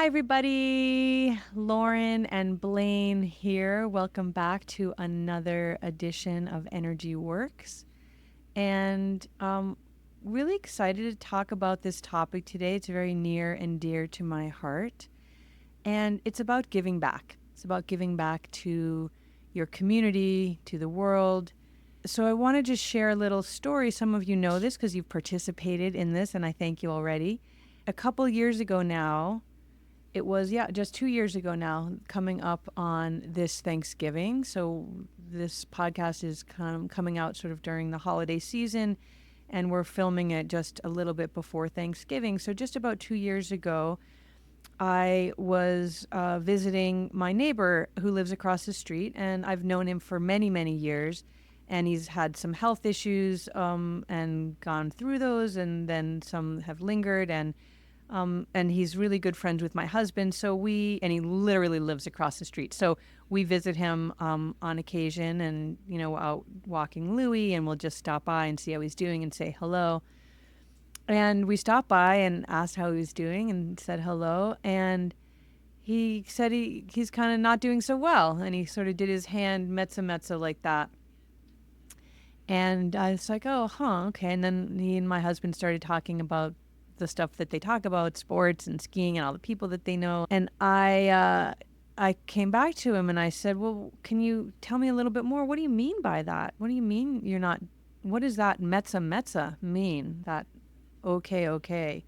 Hi, everybody. Lauren and Blaine here. Welcome back to another edition of Energy Works. And really excited to talk about this topic today. It's very near and dear to my heart. And it's about giving back. It's about giving back to your community, to the world. So I want to just share a little story. Some of you know this because you've participated in this, and I thank you already. A couple years ago now, it was, just 2 years ago now, coming up on this Thanksgiving. So this podcast is coming out sort of during the holiday season, and we're filming it just a little bit before Thanksgiving. So just about 2 years ago, I was visiting my neighbor who lives across the street, and I've known him for many, many years. And he's had some health issues and gone through those, and then some have lingered. And he's really good friends with my husband. And he literally lives across the street. So we visit him on occasion and, out walking Louie, and we'll just stop by and see how he's doing and say hello. And we stopped by and asked how he was doing and said hello. And he said he's kind of not doing so well. And he sort of did his hand metza like that. And I was like, oh, okay. And then he and my husband started talking about the stuff that they talk about, sports and skiing and all the people that they know. And I came back to him and I said, well, can you tell me a little bit more? What do you mean by that? What do you mean you're not, what does that metza mean? That okay.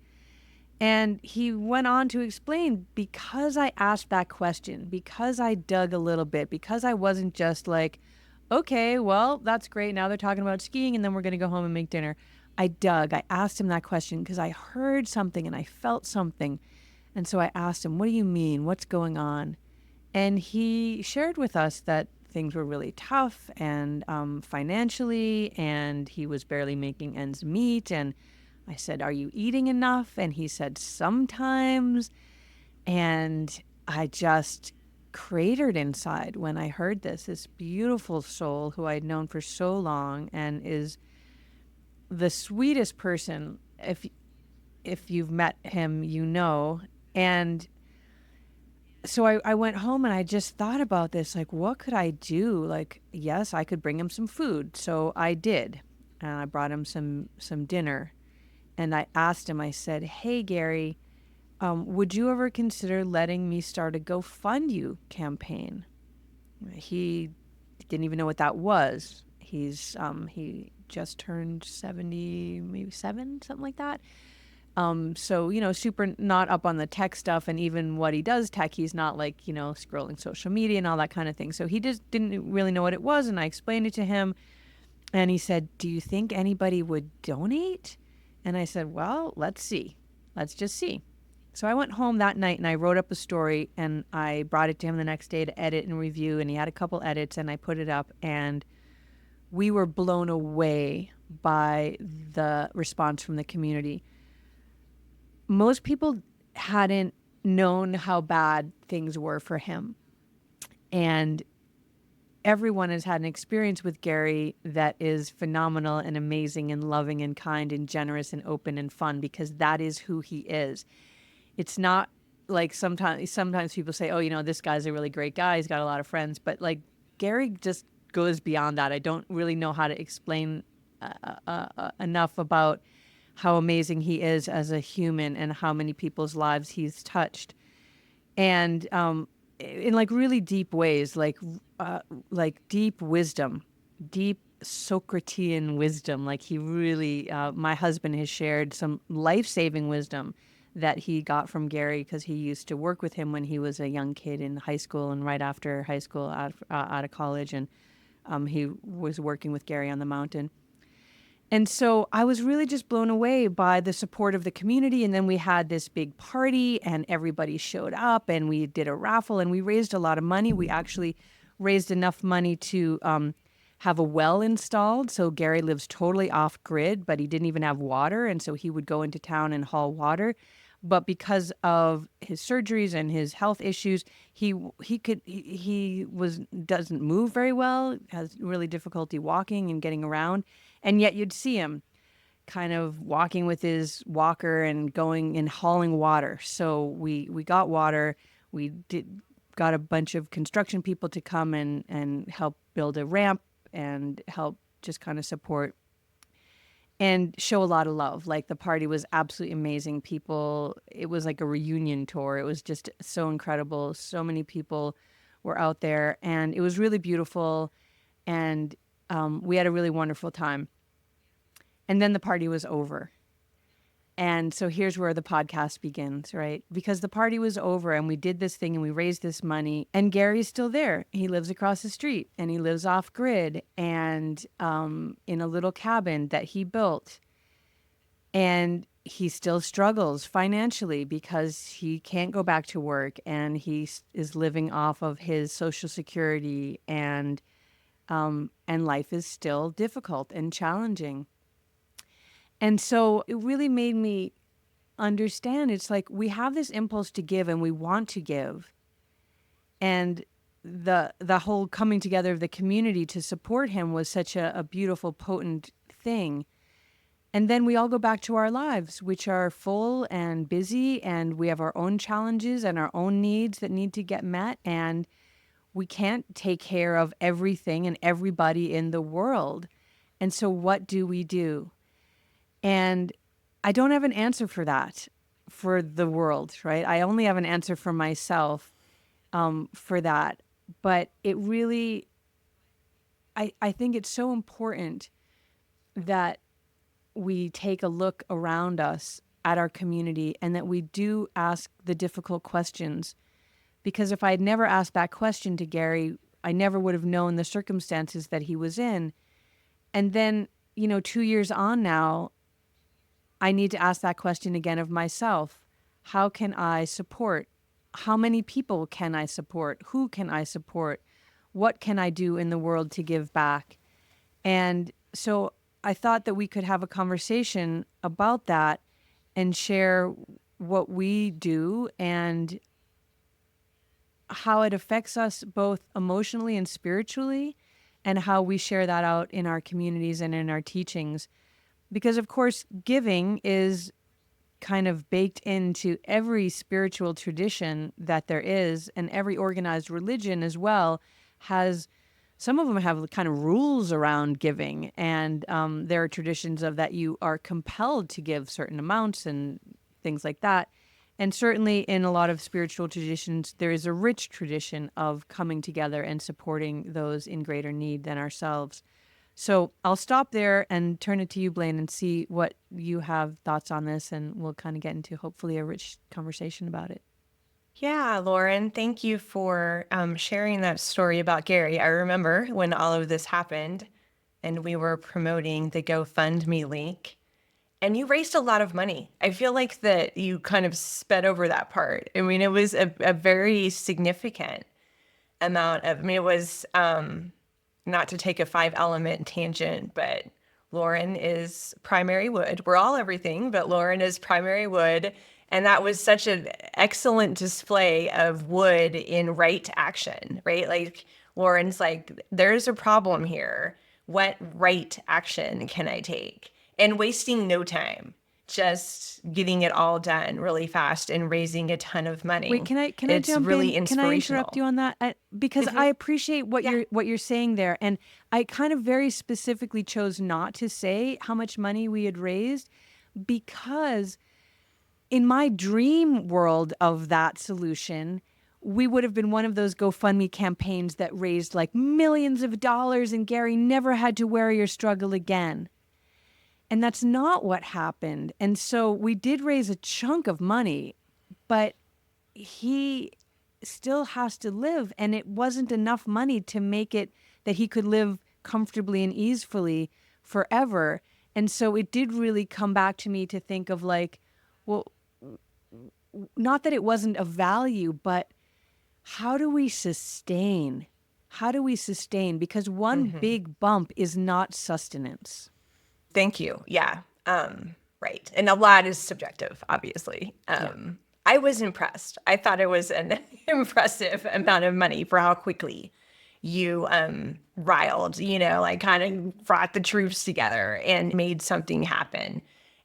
And he went on to explain, because I asked that question, because I dug a little bit, because I wasn't just like, okay, well, that's great. Now they're talking about skiing and then we're going to go home and make dinner. I dug. I asked him that question because I heard something and I felt something. And so I asked him, what do you mean? What's going on? And he shared with us that things were really tough and financially, and he was barely making ends meet. And I said, are you eating enough? And he said, sometimes. And I just cratered inside when I heard this beautiful soul who I'd known for so long and is the sweetest person. If you've met him, And so I went home and I just thought about this, like, what could I do? Like, yes, I could bring him some food. So I did. And I brought him some dinner. And I asked him, I said, hey, Gary, would you ever consider letting me start a GoFundMe campaign? He didn't even know what that was. He just turned 70, maybe 7, something like that. So, super not up on the tech stuff, and even what he does tech, he's not like, scrolling social media and all that kind of thing. So he just didn't really know what it was, and I explained it to him, and he said, do you think anybody would donate? And I said, well, let's see. Let's just see. So I went home that night and I wrote up a story and I brought it to him the next day to edit and review, and he had a couple edits and I put it up, and we were blown away by the response from the community. Most people hadn't known how bad things were for him. And everyone has had an experience with Gary that is phenomenal and amazing and loving and kind and generous and open and fun, because that is who he is. It's not like sometimes people say, oh, this guy's a really great guy. He's got a lot of friends. But like Gary just goes beyond that. I don't really know how to explain enough about how amazing he is as a human and how many people's lives he's touched. And in like really deep ways, like deep wisdom, deep Socratean wisdom. Like he really, my husband has shared some life-saving wisdom that he got from Gary because he used to work with him when he was a young kid in high school and right after high school out of college. And he was working with Gary on the mountain. And so I was really just blown away by the support of the community. And then we had this big party and everybody showed up and we did a raffle and we raised a lot of money. We actually raised enough money to have a well installed. So Gary lives totally off grid, but he didn't even have water. And so he would go into town and haul water. But because of his surgeries and his health issues, he doesn't move very well, has really difficulty walking and getting around. And yet you'd see him kind of walking with his walker and going and hauling water. So we got water. We got a bunch of construction people to come and help build a ramp and help just kind of support and show a lot of love. Like the party was absolutely amazing. People, it was like a reunion tour. It was just so incredible. So many people were out there, and it was really beautiful. And we had a really wonderful time. And then the party was over. And so here's where the podcast begins, right? Because the party was over and we did this thing and we raised this money, and Gary's still there. He lives across the street and he lives off grid and in a little cabin that he built. And he still struggles financially because he can't go back to work and he is living off of his Social Security, and life is still difficult and challenging. And so it really made me understand, it's like we have this impulse to give and we want to give. And the whole coming together of the community to support him was such a beautiful, potent thing. And then we all go back to our lives, which are full and busy, and we have our own challenges and our own needs that need to get met. And we can't take care of everything and everybody in the world. And so what do we do? And I don't have an answer for that, for the world, right? I only have an answer for myself for that. But it really, I think it's so important that we take a look around us at our community and that we do ask the difficult questions. Because if I had never asked that question to Gary, I never would have known the circumstances that he was in. And then, 2 years on now, I need to ask that question again of myself. How can I support? How many people can I support? Who can I support? What can I do in the world to give back? And so I thought that we could have a conversation about that and share what we do and how it affects us both emotionally and spiritually, and how we share that out in our communities and in our teachings. Because, of course, giving is kind of baked into every spiritual tradition that there is, and every organized religion as well has. Some of them have kind of rules around giving, and there are traditions of that you are compelled to give certain amounts and things like that. And certainly in a lot of spiritual traditions, there is a rich tradition of coming together and supporting those in greater need than ourselves. So I'll stop there and turn it to you, Blaine, and see what you have thoughts on this, and we'll kind of get into hopefully a rich conversation about it. Yeah, Lauren, thank you for sharing that story about Gary. I remember when all of this happened and we were promoting the GoFundMe link, and you raised a lot of money. I feel like that you kind of sped over that part. I mean, it was a very significant amount of, I mean, it was not to take a 5 element tangent, but Lauren is primary wood. We're all everything, but Lauren is primary wood. And that was such an excellent display of wood in right action, right? Like Lauren's like, there's a problem here. What right action can I take? And wasting no time, just getting it all done really fast and raising a ton of Wait, money. can I It's jump in? really Can I interrupt inspirational. you on that? Because I appreciate Yeah. what you're saying there, and I kind of very specifically chose not to say how much money we had raised, because in my dream world of that solution, we would have been one of those GoFundMe campaigns that raised like millions of dollars, and Gary never had to worry or struggle again. And that's not what happened. And so we did raise a chunk of money, but he still has to live, and it wasn't enough money to make it that he could live comfortably and easily forever. And so it did really come back to me to think of like, well, not that it wasn't of value, but how do we sustain? How do we sustain? Because one big bump is not sustenance. Thank you. Yeah. Right. And a lot is subjective, obviously. Yeah. I was impressed. I thought it was an impressive amount of money for how quickly you riled, like kind of brought the troops together and made something happen.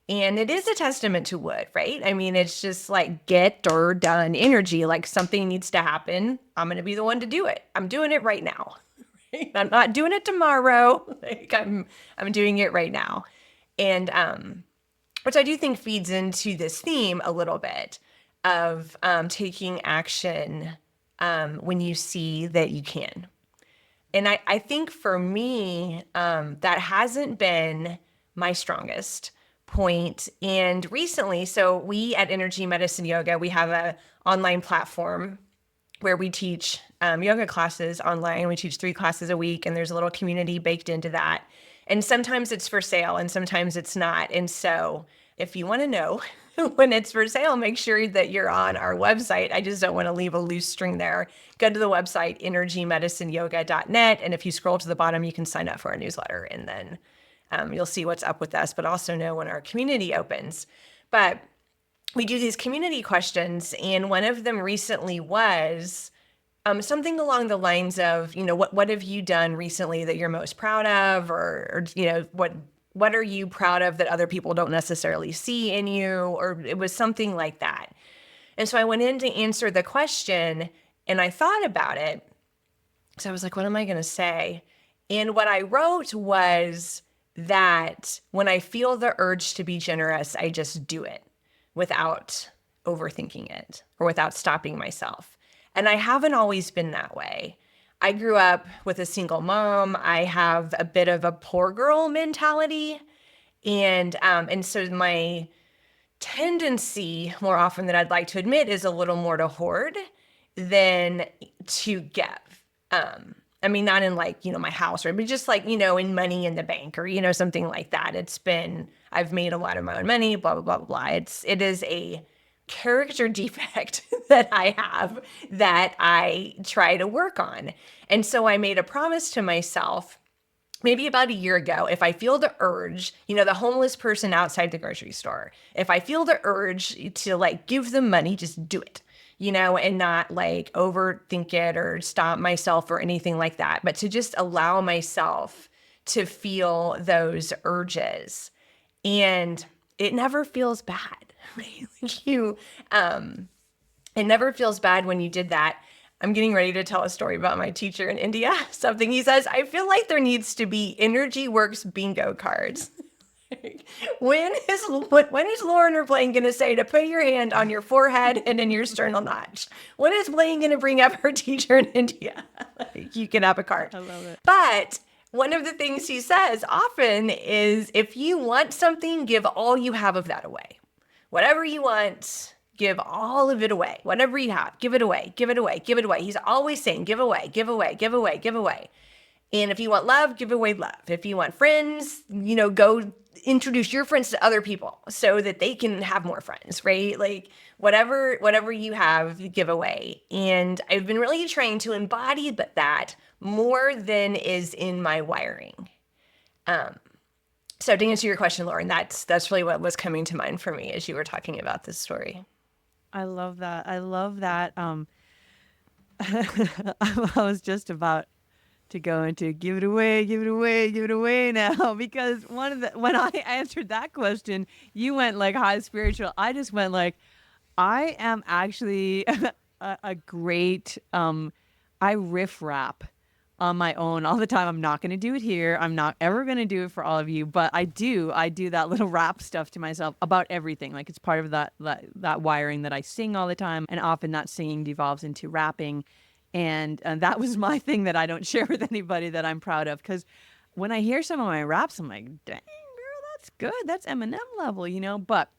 And it is a testament to wood, right? I mean, it's just like get or done energy. Like something needs to happen. I'm going to be the one to do it. I'm doing it right now. I'm not doing it tomorrow. Like I'm doing it right now. And which I do think feeds into this theme a little bit of taking action when you see that you can. And I think for me, that hasn't been my strongest point. And recently, so we at Energy Medicine Yoga, we have a online platform where we teach yoga classes online. We teach 3 classes a week, and there's a little community baked into that. And sometimes it's for sale and sometimes it's not. And so if you want to know when it's for sale, make sure that you're on our website. I just don't want to leave a loose string there. Go to the website, energymedicineyoga.net. And if you scroll to the bottom, you can sign up for our newsletter, and then you'll see what's up with us, but also know when our community opens. But we do these community questions, and one of them recently was something along the lines of, what have you done recently that you're most proud of, or what are you proud of that other people don't necessarily see in you, or it was something like that. And so I went in to answer the question, and I thought about it. So I was like, what am I going to say? And what I wrote was that when I feel the urge to be generous, I just do it without overthinking it or without stopping myself. And I haven't always been that way. I grew up with a single mom. I have a bit of a poor girl mentality. And so my tendency, more often than I'd like to admit, is a little more to hoard than to give. I mean, not in like, my house, or but just like, in money in the bank, or, something like that. I've made a lot of my own money, blah, blah, blah, blah, blah. It is a character defect that I have that I try to work on. And so I made a promise to myself maybe about a year ago. If I feel the urge, the homeless person outside the grocery store, if I feel the urge to like give them money, just do it. And not like overthink it or stop myself or anything like that, but to just allow myself to feel those urges. And it never feels bad. It never feels bad when you did that. I'm getting ready to tell a story about my teacher in India. Something he says, I feel like there needs to be Energy Works bingo cards. When is Lauren or Blaine going to say to put your hand on your forehead and in your sternal notch? When is Blaine going to bring up her teacher in India? You can have a card. I love it. But one of the things he says often is, if you want something, give all you have of that away. Whatever you want, give all of it away. Whatever you have, give it away, give it away, give it away. He's always saying, give away, give away, give away, give away. And if you want love, give away love. If you want friends, go introduce your friends to other people so that they can have more friends, right? Like whatever you have, give away. And I've been really trying to embody that more than is in my wiring. So to answer your question, Lauren, that's really what was coming to mind for me as you were talking about this story. I love that. I love that. I was just about to go into give it away, give it away, give it away now, because when I answered that question, you went like high spiritual. I just went like, I am actually a great, I riff rap on my own all the time. I'm not going to do it here. I'm not ever going to do it for all of you, but I do that little rap stuff to myself about everything. Like it's part of that wiring that I sing all the time, and often that singing devolves into rapping. And that was my thing that I don't share with anybody that I'm proud of. Because when I hear some of my raps, I'm like, dang, girl, that's good. That's Eminem level, But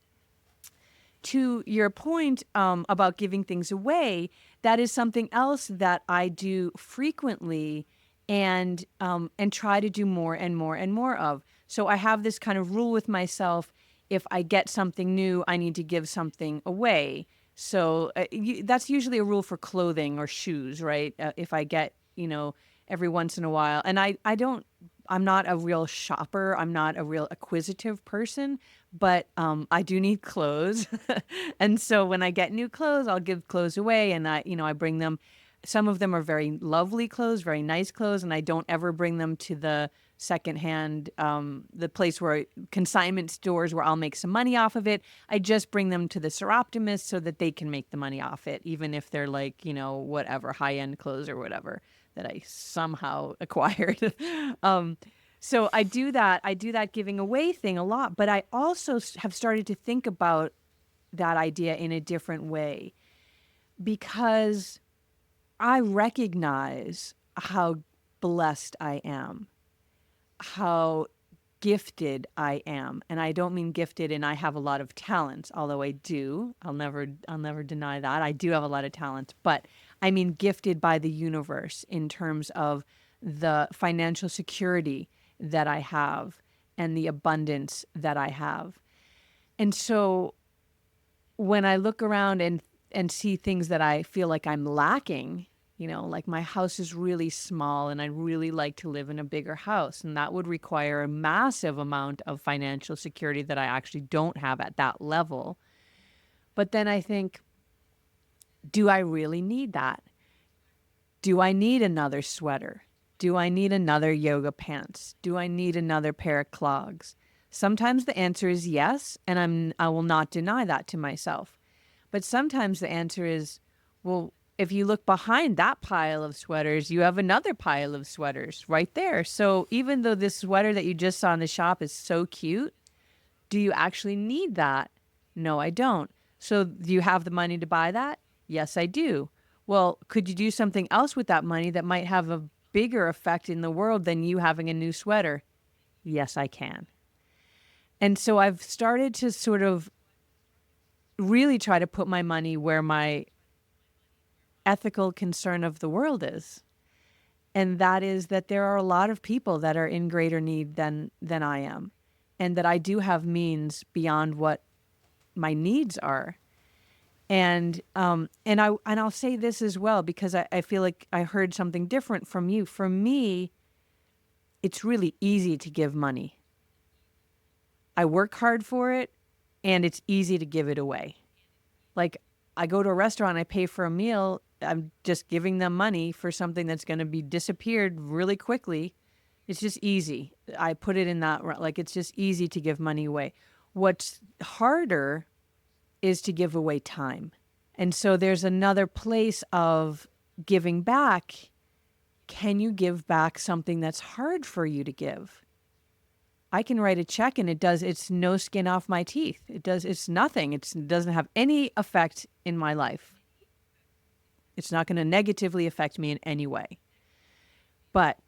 to your point about giving things away, that is something else that I do frequently and try to do more and more and more of. So I have this kind of rule with myself. If I get something new, I need to give something away. So that's usually a rule for clothing or shoes, right? If I get, every once in a while, and I'm not a real shopper. I'm not a real acquisitive person, but I do need clothes. And so when I get new clothes, I'll give clothes away, and I bring them some of them are very lovely clothes, very nice clothes, and I don't ever bring them to the secondhand, the place where consignment stores where I'll make some money off of it. I just bring them to the Seroptimist so that they can make the money off it, even if they're like, whatever, high end clothes or whatever that I somehow acquired. um, so I do that. I do that giving away thing a lot, but I also have started to think about that idea in a different way because I recognize how blessed I am, how gifted I am. And I don't mean gifted and I have a lot of talents, although I do. I'll never deny that. I do have a lot of talents, but I mean gifted by the universe in terms of the financial security that I have and the abundance that I have. And so when I look around and see things that I feel like I'm lacking, like my house is really small and I'd really like to live in a bigger house. And that would require a massive amount of financial security that I actually don't have at that level. But then I think, do I really need that? Do I need another sweater? Do I need another yoga pants? Do I need another pair of clogs? Sometimes the answer is yes, and I will not deny that to myself. But sometimes the answer is, well, if you look behind that pile of sweaters, you have another pile of sweaters right there. So even though this sweater that you just saw in the shop is so cute, do you actually need that? No, I don't. So do you have the money to buy that? Yes, I do. Well, could you do something else with that money that might have a bigger effect in the world than you having a new sweater? Yes, I can. And so I've started to sort of really try to put my money where my ethical concern of the world is. And that is that there are a lot of people that are in greater need than I am. And that I do have means beyond what my needs are. And I'll say this as well because I feel like I heard something different from you. For me, it's really easy to give money. I work hard for it and it's easy to give it away. Like I go to a restaurant, I pay for a meal, I'm just giving them money for something that's going to be disappeared really quickly. It's just easy. I put it in that, like, it's just easy to give money away. What's harder is to give away time. And so there's another place of giving back. Can you give back something that's hard for you to give? I can write a check and it's no skin off my teeth. It's nothing. It doesn't have any effect in my life. It's not going to negatively affect me in any way. But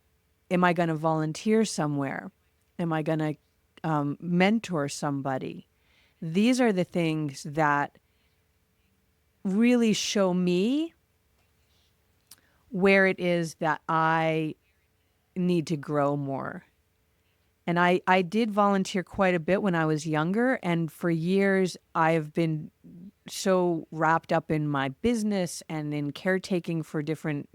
am I going to volunteer somewhere? Am I going to mentor somebody? These are the things that really show me where it is that I need to grow more. And I did volunteer quite a bit when I was younger. And for years, I've been so wrapped up in my business and in caretaking for different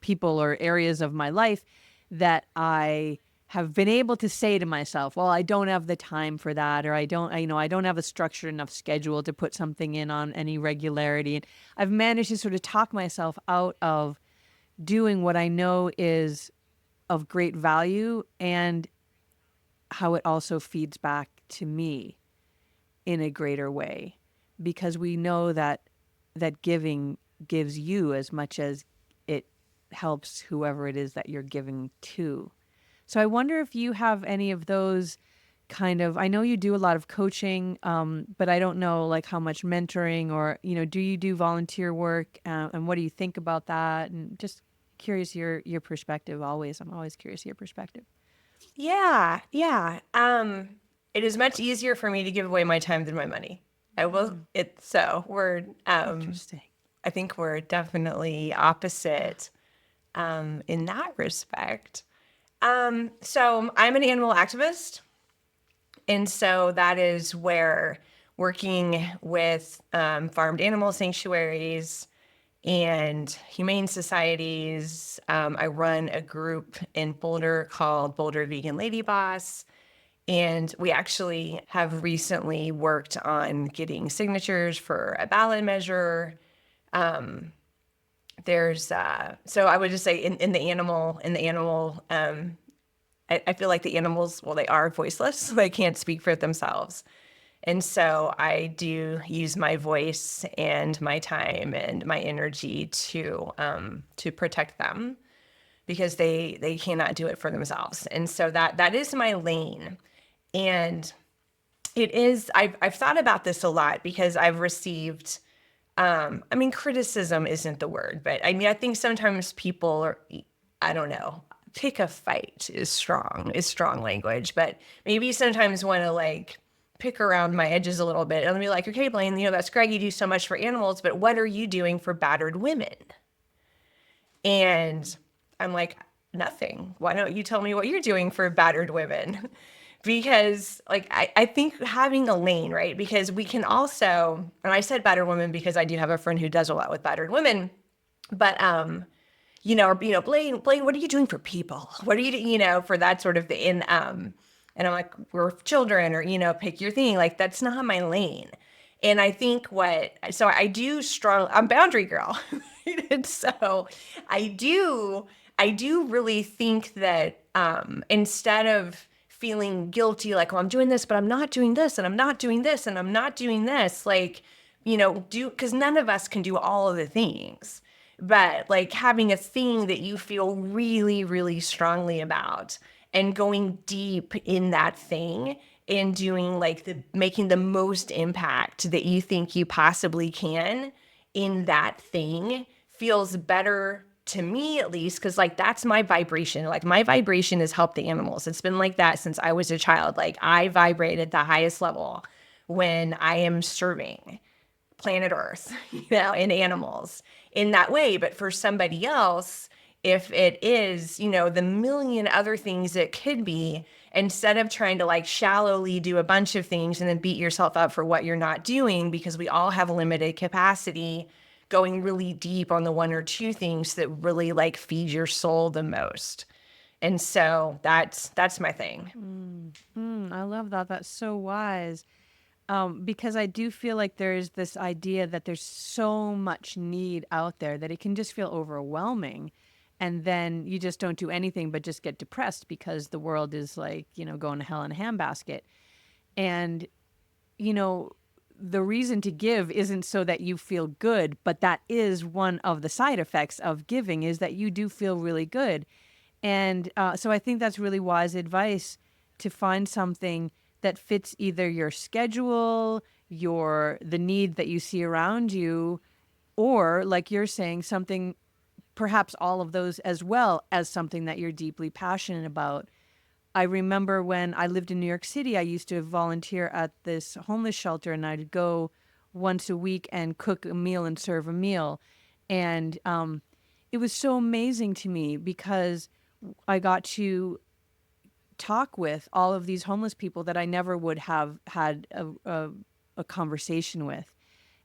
people or areas of my life that I have been able to say to myself, well, I don't have the time for that, or I don't have a structured enough schedule to put something in on any regularity. And I've managed to sort of talk myself out of doing what I know is of great value and how it also feeds back to me in a greater way, because we know that giving gives you as much as it helps whoever it is that you're giving to. So I wonder if you have any of those kind of, I know you do a lot of coaching, but I don't know like how much mentoring or, do you do volunteer work, and what do you think about that? And just curious your perspective always. I'm always curious your perspective. Yeah, yeah. It is much easier for me to give away my time than my money. I will. So we're. Interesting. I think we're definitely opposite in that respect. So I'm an animal activist, and so that is where working with farmed animal sanctuaries and humane societies. I run a group in Boulder called Boulder Vegan Lady Boss. And we actually have recently worked on getting signatures for a ballot measure. there's so I would just say in the animal I feel like the animals, well, they are voiceless. They can't speak for themselves. And so I do use my voice and my time and my energy to protect them because they cannot do it for themselves. And so that is my lane. And it is I've thought about this a lot because I've received I mean, criticism isn't the word, but I mean, I think sometimes people are, I don't know, pick a fight is strong language, but maybe sometimes want to like pick around my edges a little bit and be like, okay, Blaine, you know, that's great. You do so much for animals, but what are you doing for battered women? And I'm like, nothing. Why don't you tell me what you're doing for battered women? Because like I think having a lane, right? Because we can also, and I said battered women because I do have a friend who does a lot with battered women, but Blaine, what are you doing for people? What are you, for that sort of thing? And I'm like, we're children, or pick your thing. Like that's not my lane. And I think so I do I'm boundary girl. And so I do, I do really think that instead of feeling guilty, like, well, I'm doing this, but I'm not doing this, and I'm not doing this, and I'm not doing this, like, because none of us can do all of the things. But like having a thing that you feel really, really strongly about and going deep in that thing and doing like making the most impact that you think you possibly can in that thing feels better to me at least, because like that's my vibration. Like my vibration has helped the animals. It's been like that since I was a child. Like I vibrate at the highest level when I am serving planet Earth, and animals in that way. But for somebody else, if it is, the million other things it could be, instead of trying to like shallowly do a bunch of things and then beat yourself up for what you're not doing, because we all have limited capacity, going really deep on the one or two things that really like feed your soul the most. And so that's my thing. I love that. That's so wise. Because I do feel like there's this idea that there's so much need out there that it can just feel overwhelming. And then you just don't do anything but just get depressed because the world is like, going to hell in a handbasket. And, you know, the reason to give isn't so that you feel good, but that is one of the side effects of giving is that you do feel really good. And so I think that's really wise advice to find something that fits either your schedule, the need that you see around you, or like you're saying, something, perhaps all of those as well as something that you're deeply passionate about. I remember when I lived in New York City, I used to volunteer at this homeless shelter, and I'd go once a week and cook a meal and serve a meal. And it was so amazing to me because I got to talk with all of these homeless people that I never would have had a conversation with,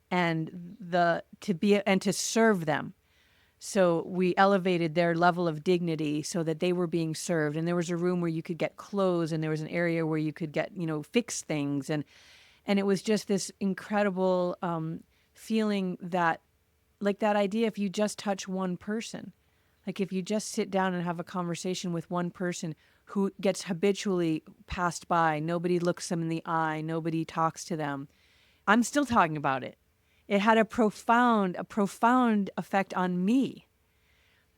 and to serve them. So we elevated their level of dignity so that they were being served. And there was a room where you could get clothes, and there was an area where you could get, fix things. And it was just this incredible feeling that, like that idea, if you just touch one person, like if you just sit down and have a conversation with one person who gets habitually passed by, nobody looks them in the eye, nobody talks to them. I'm still talking about it. It had a profound effect on me.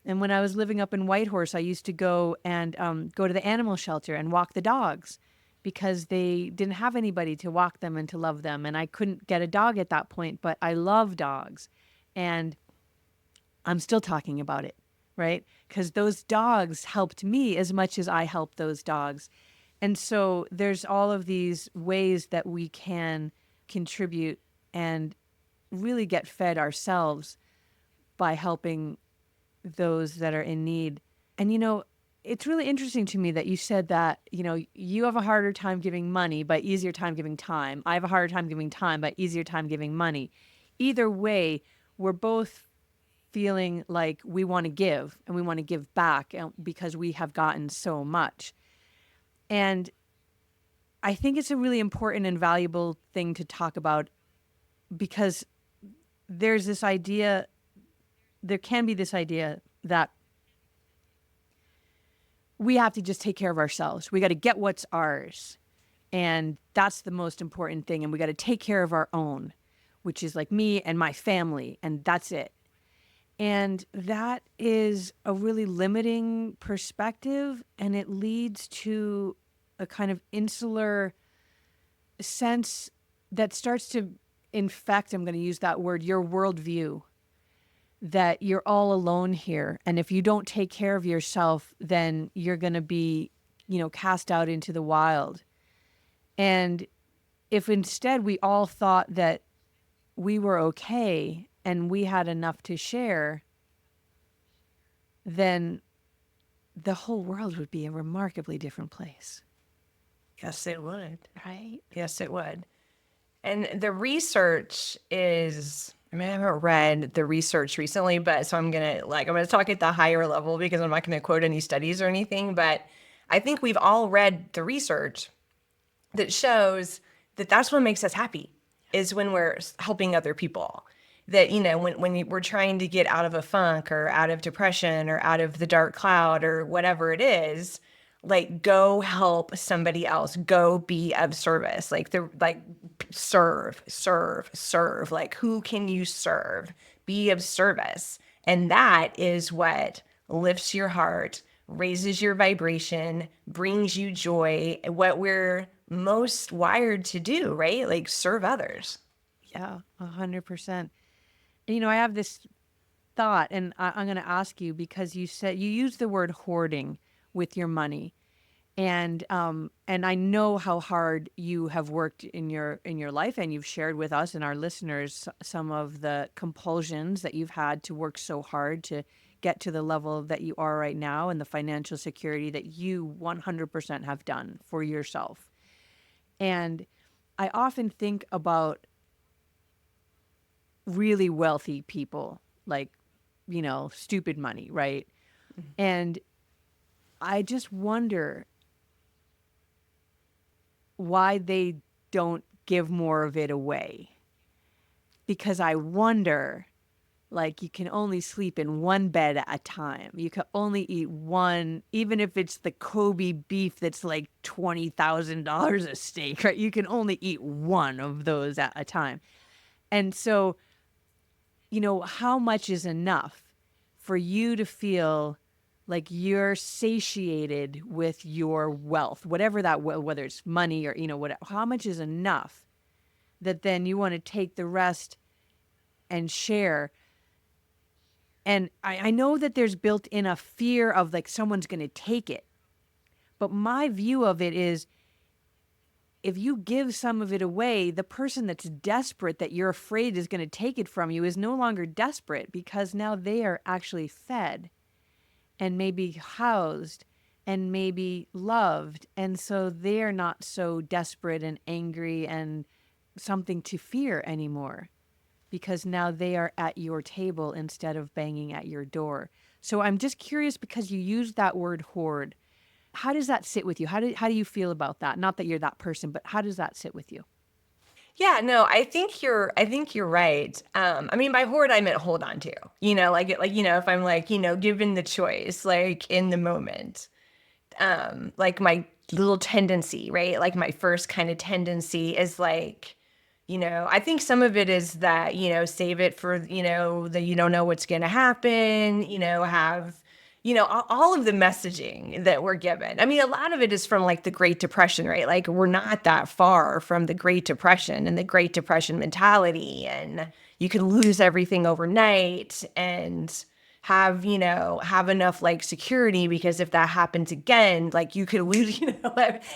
And when I was living up in Whitehorse, I used to go to the animal shelter and walk the dogs because they didn't have anybody to walk them and to love them. And I couldn't get a dog at that point, but I love dogs. And I'm still talking about it, right? Because those dogs helped me as much as I helped those dogs. And so there's all of these ways that we can contribute and really get fed ourselves by helping those that are in need. And, it's really interesting to me that you said that, you have a harder time giving money, but easier time giving time. I have a harder time giving time, but easier time giving money. Either way, we're both feeling like we want to give and we want to give back because we have gotten so much. And I think it's a really important and valuable thing to talk about because there's this idea there can be this idea that we have to just take care of ourselves. We got to get what's ours. And that's the most important thing. And we got to take care of our own, which is like me and my family. And that's it. And that is a really limiting perspective. And it leads to a kind of insular sense that starts to infect, I'm going to use that word, your worldview, that you're all alone here. And if you don't take care of yourself, then you're going to be, cast out into the wild. And if instead we all thought that we were okay and we had enough to share, then the whole world would be a remarkably different place. Yes, it would. Right? Yes, it would. And the research is, I mean, I haven't read the research recently, but so I'm gonna talk at the higher level because I'm not gonna quote any studies or anything, but I think we've all read the research that shows that that's what makes us happy is when we're helping other people. That, we're trying to get out of a funk or out of depression or out of the dark cloud or whatever it is, like go help somebody else, go be of service, serve, like who can you serve, be of service. And that is what lifts your heart, raises your vibration, brings you joy, what we're most wired to do, right? Like serve others. Yeah, 100%. And, I have this thought, and I'm going to ask you because you said you used the word hoarding with your money. And I know how hard you have worked in your life, and you've shared with us and our listeners some of the compulsions that you've had to work so hard to get to the level that you are right now and the financial security that you 100% have done for yourself. And I often think about really wealthy people, like, stupid money, right? And I just wonder why they don't give more of it away. Because I wonder, like, you can only sleep in one bed at a time. You can only eat one, even if it's the Kobe beef that's like $20,000 a steak, right? You can only eat one of those at a time. And so, how much is enough for you to feel like you're satiated with your wealth, whatever that, whether it's money or, whatever, how much is enough that then you want to take the rest and share. And I know that there's built in a fear of like someone's going to take it. But my view of it is if you give some of it away, the person that's desperate that you're afraid is going to take it from you is no longer desperate because now they are actually fed and maybe housed and maybe loved. And so they're not so desperate and angry and something to fear anymore because now they are at your table instead of banging at your door. So I'm just curious because you used that word hoard. How does that sit with you? How do you feel about that? Not that you're that person, but how does that sit with you? Yeah, no, I think you're right. I mean, by hoard, I meant hold on to, if I'm like, given the choice, like in the moment, like my little tendency, right? Like my first kind of tendency is like, I think some of it is that, save it for, that you don't know what's going to happen, have, all of the messaging that we're given. I mean, a lot of it is from like the Great Depression, right? Like we're not that far from the Great Depression and the Great Depression mentality. And you can lose everything overnight and have enough like security because if that happens again, like you could lose,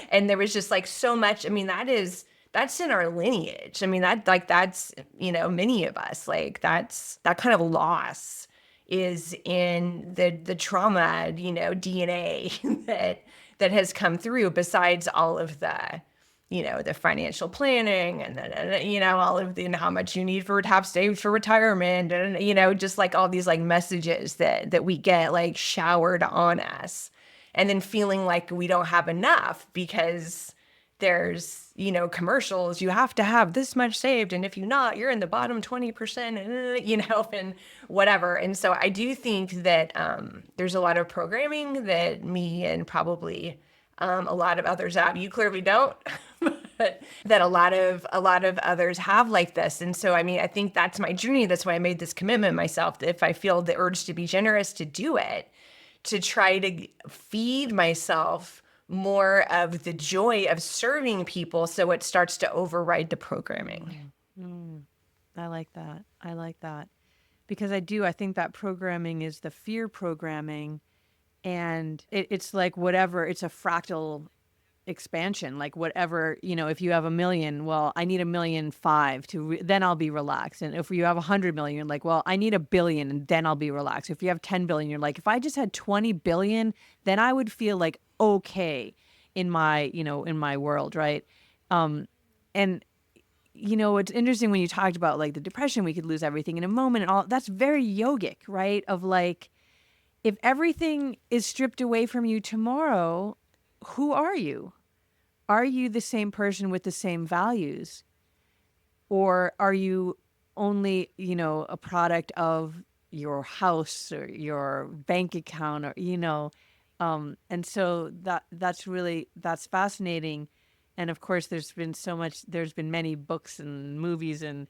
and there was just like so much. I mean, that's in our lineage. I mean, that's, many of us, like that kind of loss is in the trauma, DNA that has come through besides all of the financial planning and then, all of the, and how much you need for to have saved for retirement and, just like all these like messages that we get like showered on us and then feeling like we don't have enough because there's, commercials, you have to have this much saved. And if you're not, you're in the bottom 20%, and whatever. And so I do think that there's a lot of programming that me and probably a lot of others have. You clearly don't. But that a lot of others have like this. And so, I mean, I think that's my journey. That's why I made this commitment myself, that if I feel the urge to be generous, to do it, to try to feed myself more of the joy of serving people, so it starts to override the programming. Mm, I like that. I like that. Because I think that programming is the fear programming, and it's like whatever, it's a fractal expansion, like whatever, if you have 1 million, well, I need 1,000,005 then I'll be relaxed. And if you have 100 million, you're like, well, I need 1 billion and then I'll be relaxed. If you have 10 billion, you're like, if I just had 20 billion, then I would feel like okay in my world, right? And it's interesting when you talked about like the depression, we could lose everything in a moment and all. That's very yogic, right? Of like, if everything is stripped away from you tomorrow, who are you? Are you the same person with the same values? Or are you only, a product of your house or your bank account, or, and so that's fascinating. And of course, there's been many books and movies and,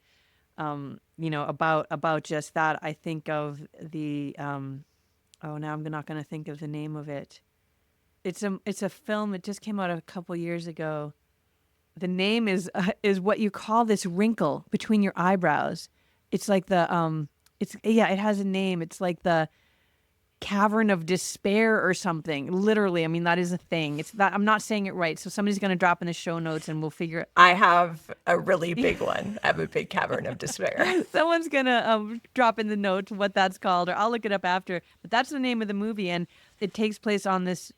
about just that. I think of now I'm not going to think of the name of it. It's a film. It just came out a couple years ago. The name is what you call this wrinkle between your eyebrows. It's like it has a name. It's like the cavern of despair or something. Literally, I mean, that is a thing. It's that, I'm not saying it right, so somebody's going to drop in the show notes and we'll figure it. I have a really big one. I have a big cavern of despair. Someone's going to drop in the notes what that's called, or I'll look it up after. But that's the name of the movie, and it takes place on this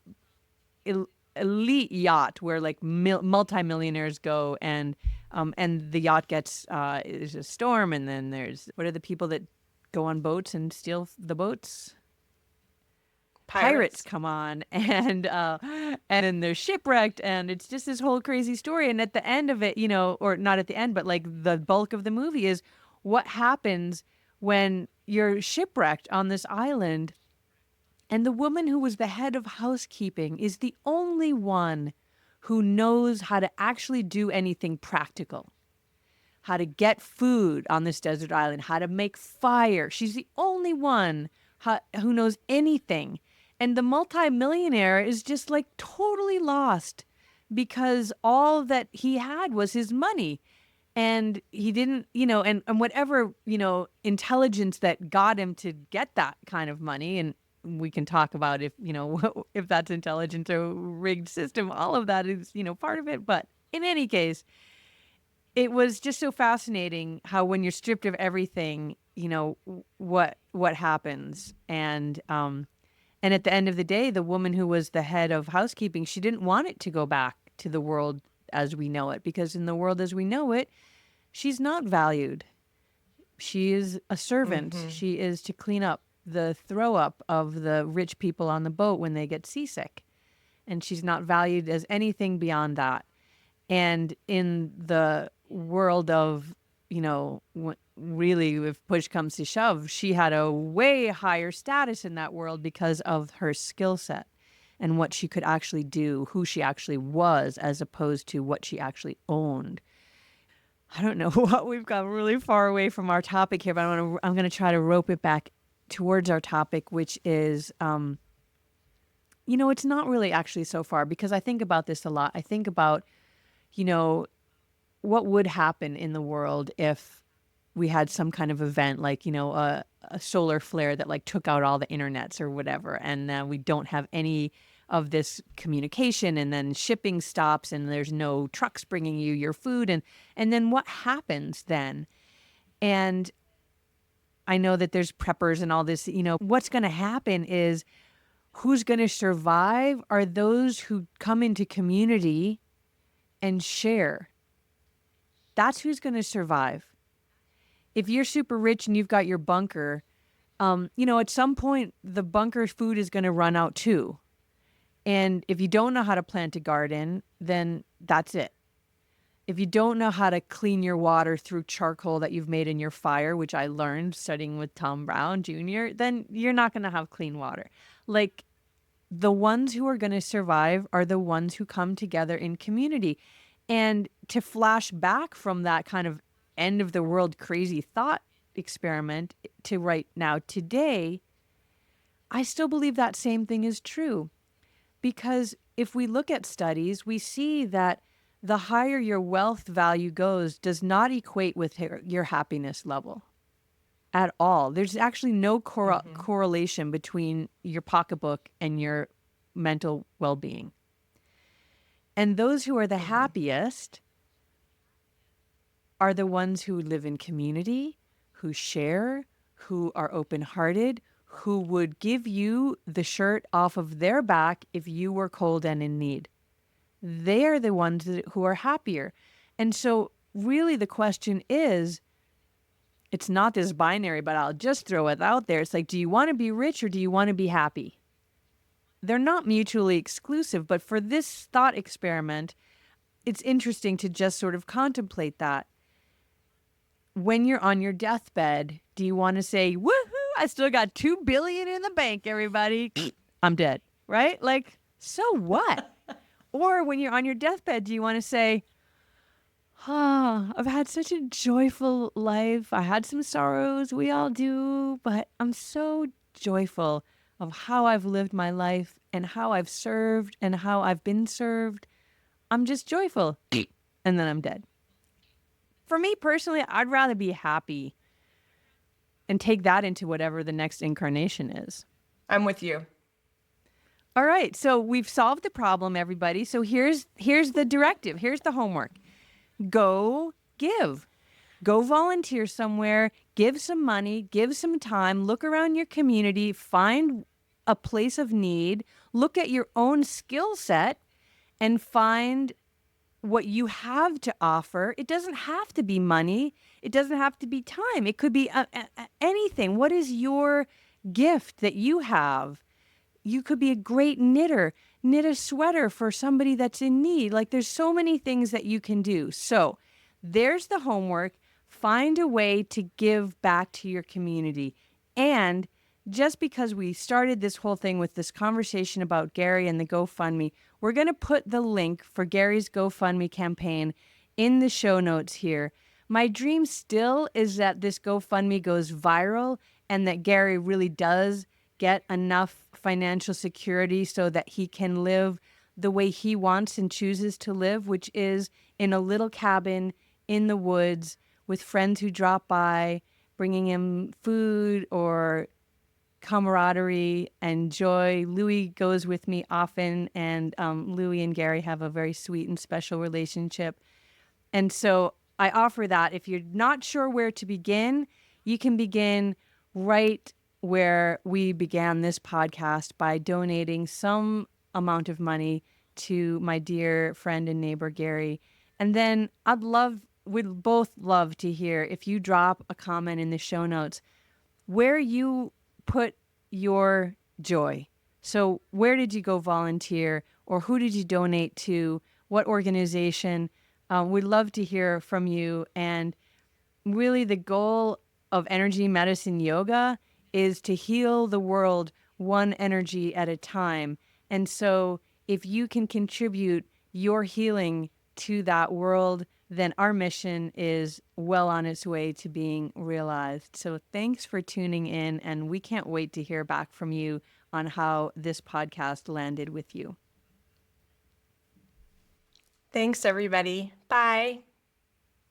elite yacht where like multimillionaires go, and the yacht gets there's a storm, and then there's, what are the people that go on boats and steal the boats? Pirates come on, and then they're shipwrecked, and it's just this whole crazy story. And at the end of it, or not at the end, but like the bulk of the movie is what happens when you're shipwrecked on this island. And the woman who was the head of housekeeping is the only one who knows how to actually do anything practical, how to get food on this desert island, how to make fire. She's the only one who knows anything. And the multimillionaire is just like totally lost because all that he had was his money. And he didn't, and whatever, intelligence that got him to get that kind of money. And we can talk about if, if that's intelligence or rigged system, all of that is, part of it. But in any case, it was just so fascinating how when you're stripped of everything, what happens. And at the end of the day, the woman who was the head of housekeeping, she didn't want it to go back to the world as we know it, because in the world as we know it, she's not valued. She is a servant. Mm-hmm. She is to clean up the throw up of the rich people on the boat when they get seasick. And she's not valued as anything beyond that. And in the world of, really, if push comes to shove, she had a way higher status in that world because of her skill set and what she could actually do, who she actually was, as opposed to what she actually owned. I don't know what, we've got really far away from our topic here, but I'm going to try to rope it back towards our topic, which is, it's not really actually so far, because I think about this a lot. I think about, what would happen in the world if we had some kind of event like, a solar flare that like took out all the internets or whatever, and we don't have any of this communication, and then shipping stops, and there's no trucks bringing you your food, and then what happens then? And I know that there's preppers and all this, what's going to happen is, who's going to survive are those who come into community and share. That's who's going to survive. If you're super rich and you've got your bunker, at some point the bunker food is going to run out too. And if you don't know how to plant a garden, then that's it. If you don't know how to clean your water through charcoal that you've made in your fire, which I learned studying with Tom Brown Jr., then you're not going to have clean water. Like, the ones who are going to survive are the ones who come together in community. And to flash back from that kind of end of the world crazy thought experiment to right now, today, I still believe that same thing is true. Because if we look at studies, we see that the higher your wealth value goes does not equate with your happiness level at all. There's actually no Hmm. correlation between your pocketbook and your mental well being. And those who are the Hmm. happiest are the ones who live in community, who share, who are open hearted, who would give you the shirt off of their back if you were cold and in need. They are the ones who are happier. And so, really, the question is, it's not this binary, but I'll just throw it out there. It's like, do you want to be rich or do you want to be happy? They're not mutually exclusive, but for this thought experiment, it's interesting to just sort of contemplate that. When you're on your deathbed, do you want to say, woohoo, I still got 2 billion in the bank, everybody? I'm dead, right? Like, so what? Or when you're on your deathbed, do you want to say, I've had such a joyful life. I had some sorrows, we all do, but I'm so joyful of how I've lived my life and how I've served and how I've been served. I'm just joyful. And then I'm dead. For me personally, I'd rather be happy and take that into whatever the next incarnation is. I'm with you. All right, so we've solved the problem, everybody. So here's the directive. Here's the homework. Go give. Go volunteer somewhere, give some money, give some time, look around your community, find a place of need, look at your own skill set and find what you have to offer. It doesn't have to be money. It doesn't have to be time. It could be anything. What is your gift that you have? You could be a great knitter, knit a sweater for somebody that's in need. Like, there's so many things that you can do. So there's the homework. Find a way to give back to your community. And just because we started this whole thing with this conversation about Gary and the GoFundMe, we're going to put the link for Gary's GoFundMe campaign in the show notes here. My dream still is that this GoFundMe goes viral and that Gary really does get enough financial security so that he can live the way he wants and chooses to live, which is in a little cabin in the woods with friends who drop by, bringing him food or camaraderie and joy. Louis goes with me often, and Louis and Gary have a very sweet and special relationship. And so I offer that. If you're not sure where to begin, you can begin right where we began this podcast by donating some amount of money to my dear friend and neighbor, Gary. And then we'd both love to hear if you drop a comment in the show notes where you put your joy. So, where did you go volunteer, or who did you donate to? What organization? We'd love to hear from you. And really, the goal of energy medicine yoga is to heal the world one energy at a time. And so, if you can contribute your healing to that world, then our mission is well on its way to being realized. So, thanks for tuning in, and we can't wait to hear back from you on how this podcast landed with you. Thanks, everybody. Bye.